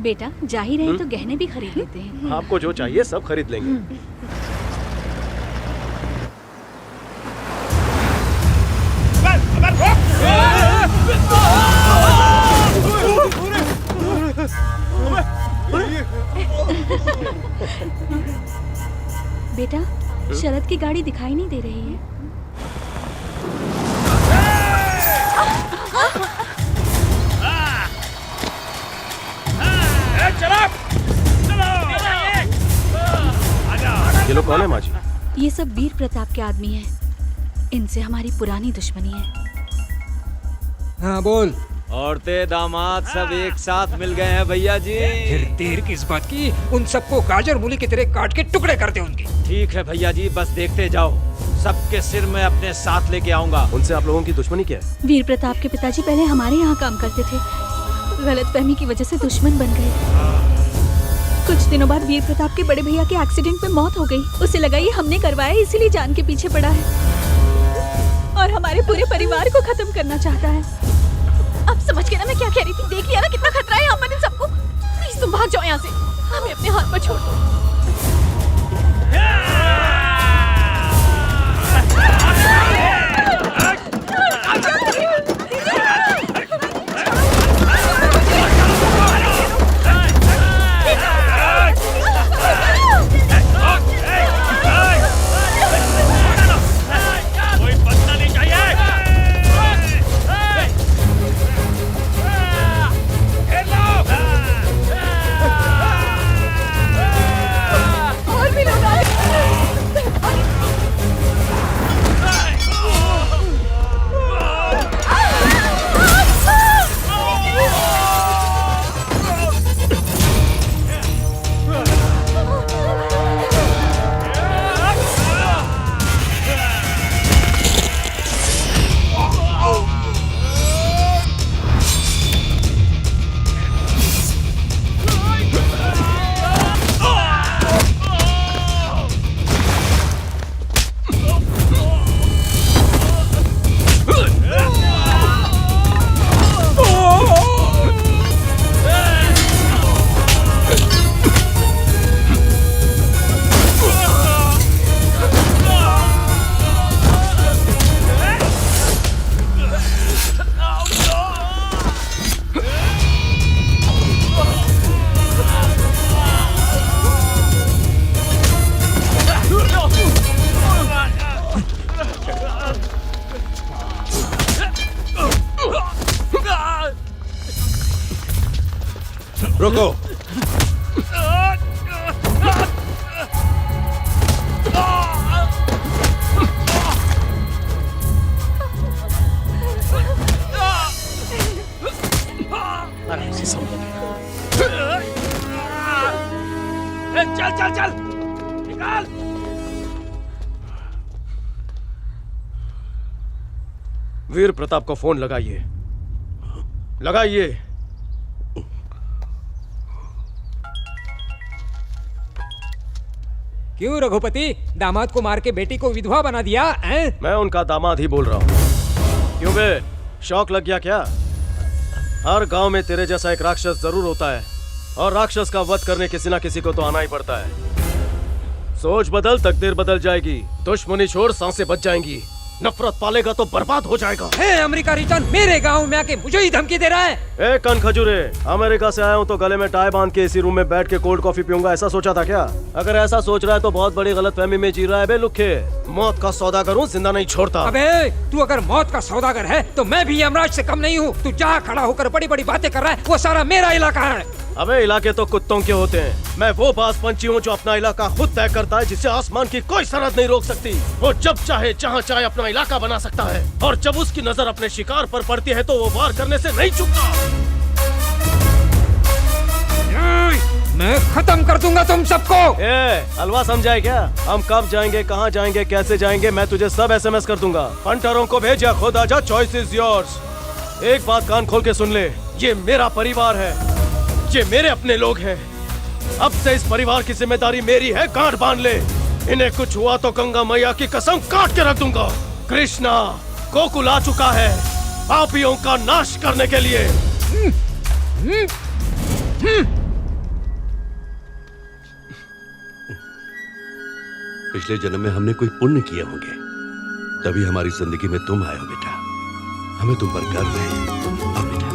बेटा जा ही रहे तो गहने भी खरीद लेते हैं। आपको जो चाहिए सब खरीद लेंगे। बेटा शरद की गाड़ी दिखाई नहीं दे रही है। ये लोग कौन है माँ जी? ये सब वीर प्रताप के आदमी हैं। इनसे हमारी पुरानी दुश्मनी है। हाँ बोल। औरतें दामाद सब एक साथ मिल गए हैं भैया जी। फिर देर किस बात की? उन सबको गाजर मूली की तरह काट के टुकड़े कर दे उनके। ठीक है भैया जी, बस देखते जाओ। सबके सिर में अपने साथ लेके आऊंगा। उनसे आप लोगों की दुश्मनी क्या है? वीर प्रताप के पिताजी पहले हमारे यहाँ काम करते थे, गलतफहमी की वजह से दुश्मन बन गए। कुछ दिनों बाद वीर प्रताप के बड़े भैया के एक्सीडेंट में मौत हो गई। उसे लगा ये हमने करवाया, इसीलिए जान के पीछे पड़ा है और हमारे पूरे परिवार को खत्म करना चाहता है। अब समझ गए ना मैं क्या कह रही थी? देख लिया ना कितना खतरा है यहाँ पर इन सबको। प्लीज तुम भाग जाओ यहाँ से, हमें अपने हाथ पर छोड़ दो। रुको। चल चल चल निकाल। वीर प्रताप को फोन लगाइए, लगाइए। क्यों रघुपति, दामाद को मार के बेटी को विधवा बना दिया हैं? मैं उनका दामाद ही बोल रहा हूँ। क्यों बे, शौक लग गया क्या? हर गांव में तेरे जैसा एक राक्षस जरूर होता है और राक्षस का वध करने किसी ना किसी को तो आना ही पड़ता है। सोच बदल, तकदीर बदल जाएगी। दुश्मनी छोड़, सांसें बच जाएंगी। नफरत पालेगा तो बर्बाद हो जाएगा। हे अमेरिका रिटर्न, मेरे गांव में आके मुझे ही धमकी दे रहा है। ए कन खजूरे, अमेरिका से आया हूँ तो गले में टाई बांध के इसी रूम में बैठ के कोल्ड कॉफी पीऊंगा, ऐसा सोचा था क्या? अगर ऐसा सोच रहा है तो बहुत बड़ी गलतफहमी में जी रहा है बे लुखे। मौत का सौदा करूँ, जिंदा नहीं छोड़ता। अबे तू अगर मौत का सौदागर है तो मैं भी यमराज से कम नहीं हूँ। तू जहाँ खड़ा होकर बड़ी बड़ी बातें कर रहा है वो सारा मेरा इलाका है। अबे इलाके तो कुत्तों के होते हैं। मैं वो बाज पंछी हूँ जो अपना इलाका खुद तय करता है, जिसे आसमान की कोई सरहद नहीं रोक सकती। वो जब चाहे जहाँ चाहे अपना इलाका बना सकता है और जब उसकी नजर अपने शिकार पर पड़ती है तो वो वार करने से नहीं चूकता। मैं खत्म कर दूंगा तुम सबको। हलवा समझाए क्या? हम कब जाएंगे, कहाँ जाएंगे, कैसे जाएंगे, मैं तुझे सब SMS कर दूंगा। फंटरों को भेज या खुद आजा, चॉइस इज योर्स। एक बात कान खोल के सुन ले, ये मेरा परिवार है, ये मेरे अपने लोग हैं। अब से इस परिवार की जिम्मेदारी मेरी है, गांठ बांध ले। इन्हें कुछ हुआ तो गंगा मैया की कसम काट के रख दूंगा। कृष्णा गोकुल आ चुका है पापियों का नाश करने के लिए। पिछले जन्म में हमने कोई पुण्य किए होंगे, तभी हमारी जिंदगी में तुम आए हो बेटा। हमें तुम पर गर्व है। आओ बेटा।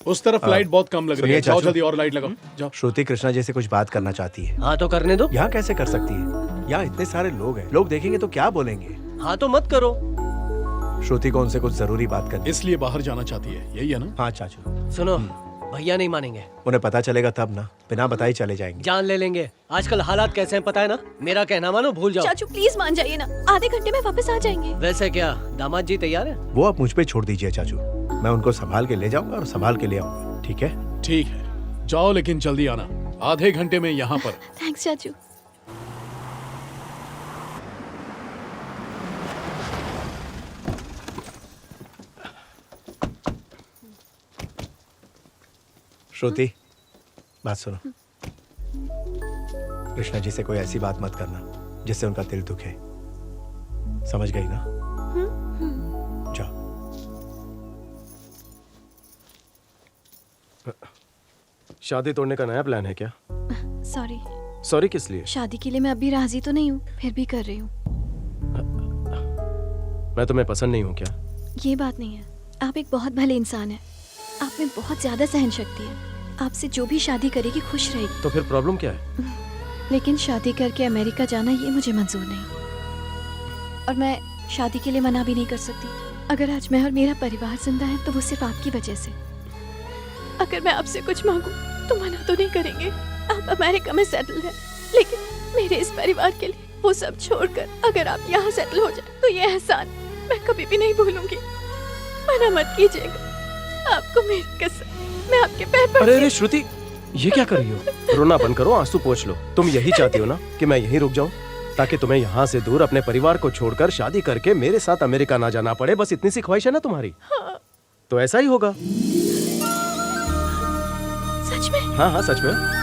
उस तरफ लाइट बहुत कम लग रही है। सुनिए जाओ चाचू। जल्दी और लाइट लगाओ, जाओ। श्रुति कृष्णा जी से कुछ बात करना चाहती है। हाँ तो करने दो। यहाँ कैसे कर सकती है? यहाँ इतने सारे लोग हैं, लोग देखेंगे तो क्या बोलेंगे? हाँ तो मत करो। श्रुति को उनसे कुछ जरूरी बात करनी है। इसलिए बाहर जाना चाहती है, यही है ना? हाँ चाचू, सुनो, भैया नहीं मानेंगे। उन्हें पता चलेगा तब ना, बिना बताए चले जाएंगे। जान ले लेंगे। आजकल हालात कैसे हैं पता है ना। मेरा कहना मानो, भूल जाओ। चाचू प्लीज मान जाइए ना, आधे घंटे में वापस आ जाएंगे। वैसे क्या दामाद जी तैयार है? वो आप मुझ पे छोड़ दीजिए चाचू, मैं उनको संभाल के ले जाऊंगा और संभाल के ले आऊंगा, ठीक है? ठीक है, जाओ लेकिन जल्दी आना, आधे घंटे में यहाँ पर। थैंक्स चाचू। श्रुति, बात सुनो। कृष्णा जी से कोई ऐसी बात मत करना जिससे उनका दिल दुखे, समझ गई ना? जाओ। शादी तोड़ने का नया प्लान है क्या? सॉरी, सॉरी किस लिए? शादी के लिए मैं अभी राजी तो नहीं हूँ, फिर भी कर रही हूँ। मैं तुम्हें पसंद नहीं हूँ क्या? ये बात नहीं है, आप एक बहुत भले इंसान हैं। आप में बहुत ज्यादा सहन शक्ति है। आपसे जो भी शादी करेगी खुश रहेगी। तो फिर प्रॉब्लम क्या है? लेकिन शादी करके अमेरिका जाना ये मुझे मंजूर नहीं, और मैं शादी के लिए मना भी नहीं कर सकती। अगर आज मैं और मेरा परिवार जिंदा है तो वो सिर्फ आपकी वजह से। अगर मैं आपसे कुछ मांगूं तो मना तो नहीं करेंगे। आप अमेरिका में सेटल हैं, लेकिन मेरे इस परिवार के लिए वो सब छोड़कर अगर आप यहाँ सेटल हो जाए तो ये एहसान मैं कभी भी नहीं भूलूंगी। मना मत कीजिएगा, आपको मेरी कसम, मैं आपके पैर पड़ती अरे श्रुति, ये क्या कर रही हो? रोना बंद करो, आंसू पोंछ लो। तुम यही चाहती हो ना कि मैं यहीं रुक जाऊं, ताकि तुम्हें यहाँ से दूर अपने परिवार को छोड़कर शादी करके मेरे साथ अमेरिका ना जाना पड़े। बस इतनी सी ख्वाहिश है ना तुम्हारी? हाँ। तो ऐसा ही होगा। सच में? हाँ हाँ सच में।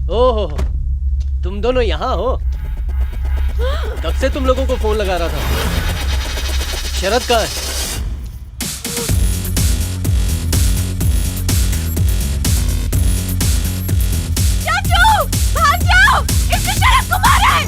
ओहो, तुम दोनों यहाँ हो? कब से तुम लोगों को फोन लगा रहा था। शरद कहाँ है? चाचू, भाग जाओ! इसने शरद को मारा है!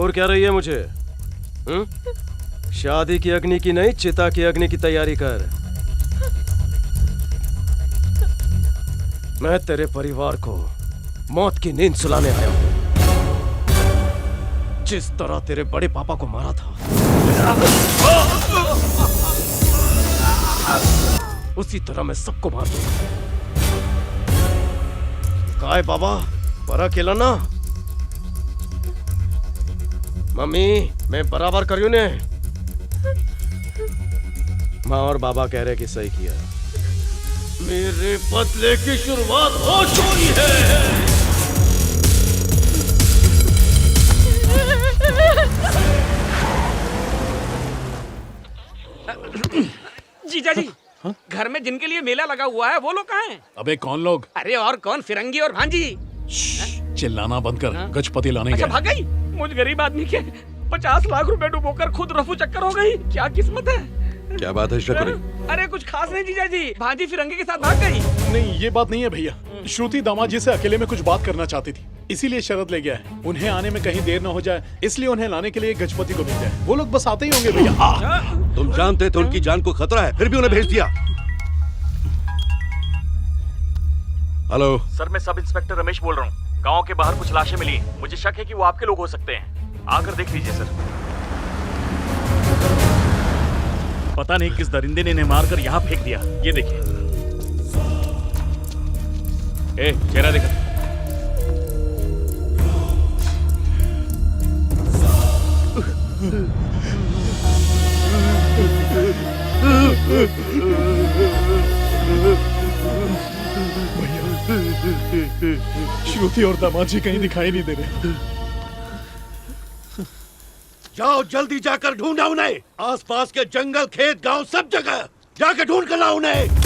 घूर क्या रही है मुझे? शादी की अग्नि की नहीं, चिता की अग्नि की तैयारी कर। मैं तेरे परिवार को मौत की नींद सुलाने आया हूं। जिस तरह तेरे बड़े पापा को मारा था, उसी तरह मैं सबको मार दूंगा। काय बाबा, बड़ा केला ना? मम्मी, मैं बराबर करियो ने? माँ और बाबा कह रहे कि सही किया। मेरे बदले की शुरुआत हो चुकी है। जीजा जी, घर में जिनके लिए मेला लगा हुआ है वो लोग कहाँ हैं? अबे कौन लोग? अरे और कौन, फिरंगी और भांजी। चिल्लाना बंद कर। गजपति लाने अच्छा गए। भाग गई। मुझ गरीब आदमी के 50 लाख रुपए डुबोकर खुद रफू चक्कर हो गई। क्या किस्मत है। क्या बात है शकरी? अरे कुछ खास नहीं जीजा जी, भांजी फिरंगी के साथ भाग गई। नहीं, ये बात नहीं है भैया। श्रुति दामाद जी से अकेले में कुछ बात करना चाहती थी, इसीलिए शरद ले गया है। उन्हें आने में कहीं देर न हो जाए, इसलिए उन्हें लाने के लिए गजपति को भेजा है। वो लोग बस आते ही होंगे भैया। तुम जानते थे उनकी जान को खतरा है, फिर भी उन्हें भेज दिया। हेलो सर, मैं सब इंस्पेक्टर रमेश बोल रहा हूँ। गांव के बाहर कुछ लाशें मिली। मुझे शक है कि वो आपके लोग हो सकते हैं। आकर देख लीजिए सर। पता नहीं किस दरिंदे ने इन्हें मारकर यहाँ फेंक दिया। ये देखिए। चेहरा देखा। श्रुति और दामाद जी कहीं दिखाई नहीं दे रहे। जाओ जल्दी जाकर ढूंढा उन्हें। आसपास के जंगल, खेत, गांव सब जगह जाकर ढूंढ कर लाओ उन्हें।